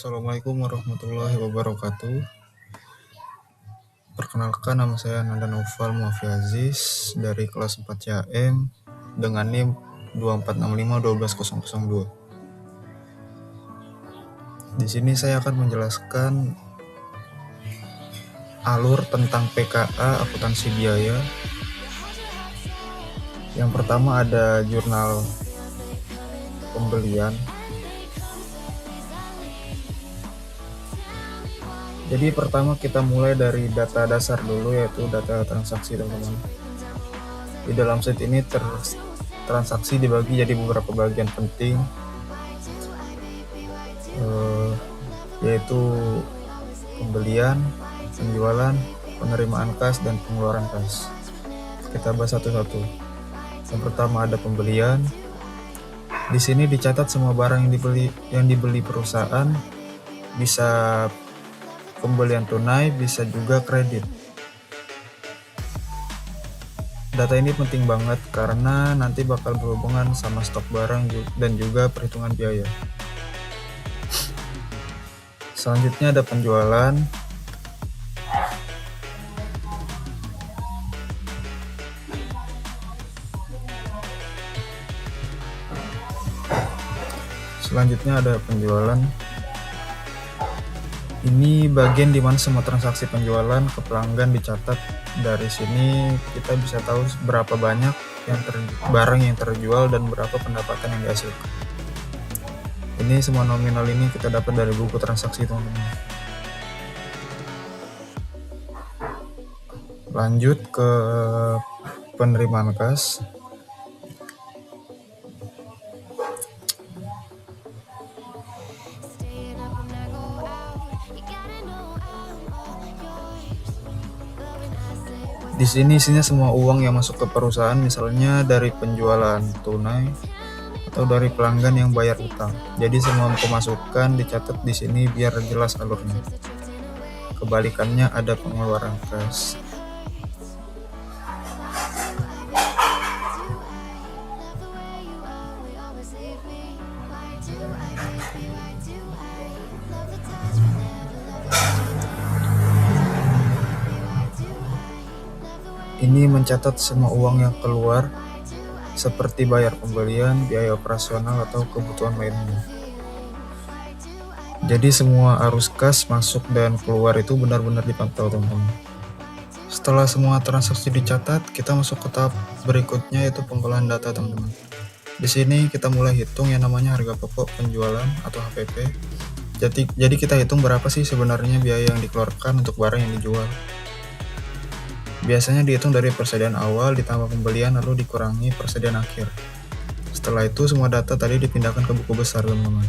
Assalamualaikum warahmatullahi wabarakatuh. Perkenalkan, nama saya Nanda Naufal Muafi Aziz dari kelas 4 CAM dengan NIM 2465 12002. Di sini saya akan menjelaskan alur tentang PKA akuntansi biaya. Yang pertama ada jurnal pembelian. Jadi pertama kita mulai dari data dasar dulu, yaitu data transaksi, teman-teman. Di dalam set ini transaksi dibagi jadi beberapa bagian penting, yaitu pembelian, penjualan, penerimaan kas, dan pengeluaran kas. Kita bahas satu-satu. Yang pertama ada pembelian. Di sini dicatat semua barang yang dibeli perusahaan, bisa pembelian tunai, bisa juga kredit. Data ini penting banget karena nanti bakal berhubungan sama stok barang dan juga perhitungan biaya. Selanjutnya ada penjualan. Ini bagian dimana semua transaksi penjualan ke pelanggan dicatat. Dari sini kita bisa tahu berapa banyak barang yang terjual dan berapa pendapatan yang dihasilkan. Ini semua nominal ini kita dapat dari buku transaksi, teman-teman. Lanjut ke penerimaan kas. Di sini isinya semua uang yang masuk ke perusahaan, misalnya dari penjualan tunai atau dari pelanggan yang bayar utang. Jadi semua pemasukan dicatat di sini biar jelas alurnya. Kebalikannya ada pengeluaran kas. Ini mencatat semua uang yang keluar, seperti bayar pembelian, biaya operasional, atau kebutuhan lainnya. Jadi semua arus kas masuk dan keluar itu benar-benar dipantau, teman-teman. Setelah semua transaksi dicatat, kita masuk ke tahap berikutnya, yaitu pengolahan data, teman-teman. Di sini kita mulai hitung yang namanya harga pokok penjualan atau HPP. Jadi kita hitung berapa sih sebenarnya biaya yang dikeluarkan untuk barang yang dijual. Biasanya dihitung dari persediaan awal ditambah pembelian lalu dikurangi persediaan akhir. Setelah itu semua data tadi dipindahkan ke buku besar, teman-teman.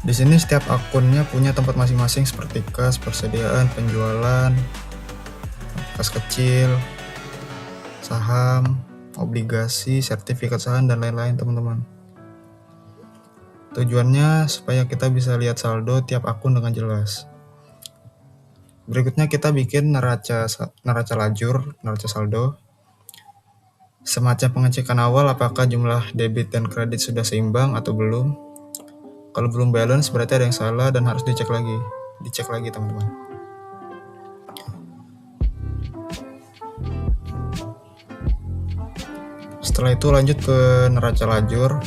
Di sini setiap akunnya punya tempat masing-masing seperti kas, persediaan, penjualan, kas kecil, saham, obligasi, sertifikat saham, dan lain-lain, teman-teman. Tujuannya supaya kita bisa lihat saldo tiap akun dengan jelas. Berikutnya kita bikin neraca lajur, neraca saldo. Semacam pengecekan awal apakah jumlah debit dan kredit sudah seimbang atau belum. Kalau belum balance berarti ada yang salah dan harus dicek lagi, teman-teman. Setelah itu lanjut ke neraca lajur.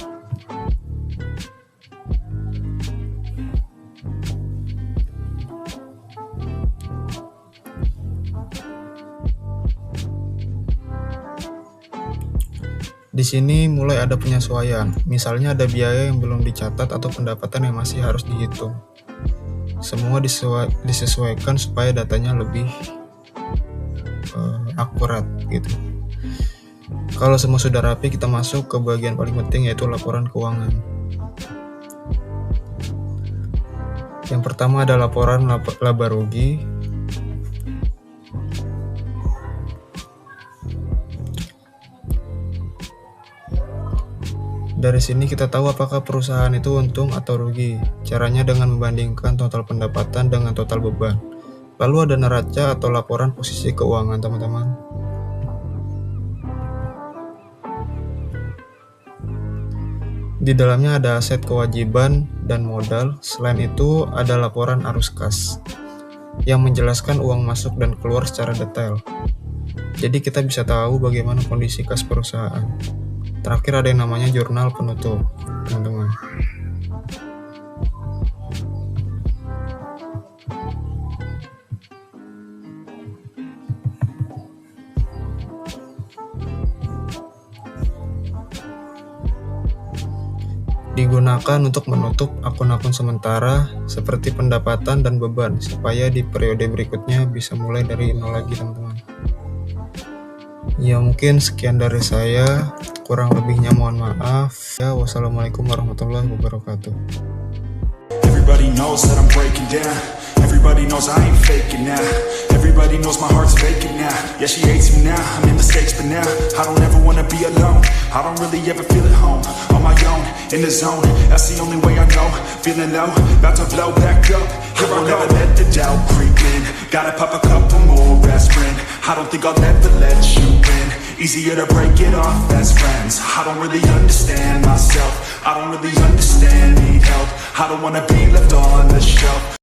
Di sini mulai ada penyesuaian, misalnya ada biaya yang belum dicatat atau pendapatan yang masih harus dihitung. Semua disesuaikan supaya datanya lebih akurat gitu. Kalau semua sudah rapi, kita masuk ke bagian paling penting, yaitu laporan keuangan. Yang pertama ada laporan laba rugi. Dari sini kita tahu apakah perusahaan itu untung atau rugi. Caranya dengan membandingkan total pendapatan dengan total beban. Lalu ada neraca atau laporan posisi keuangan, teman-teman. Di dalamnya ada aset kewajiban dan modal. Selain itu ada laporan arus kas yang menjelaskan uang masuk dan keluar secara detail. Jadi kita bisa tahu bagaimana kondisi kas perusahaan. Terakhir ada yang namanya jurnal penutup, teman-teman. Digunakan untuk menutup akun-akun sementara seperti pendapatan dan beban supaya di periode berikutnya bisa mulai dari nol lagi, teman-teman. Ya mungkin sekian dari saya, kurang lebihnya mohon maaf. Ya, wassalamualaikum warahmatullahi wabarakatuh. Everybody knows that I'm breaking down. Everybody knows I ain't faking now. Everybody knows my heart's vacant now. Yeah, she hates me now, I made mistakes but now I don't ever wanna be alone. I don't really ever feel at home. On my own, in the zone, that's the only way I know. Feeling low, about to blow back up. Here I never let the doubt creep in. Gotta pop a couple more aspirin. I don't think I'll ever let you in. Easier to break it off best friends. I don't really understand myself. I don't really understand, need help. I don't wanna be left on the shelf.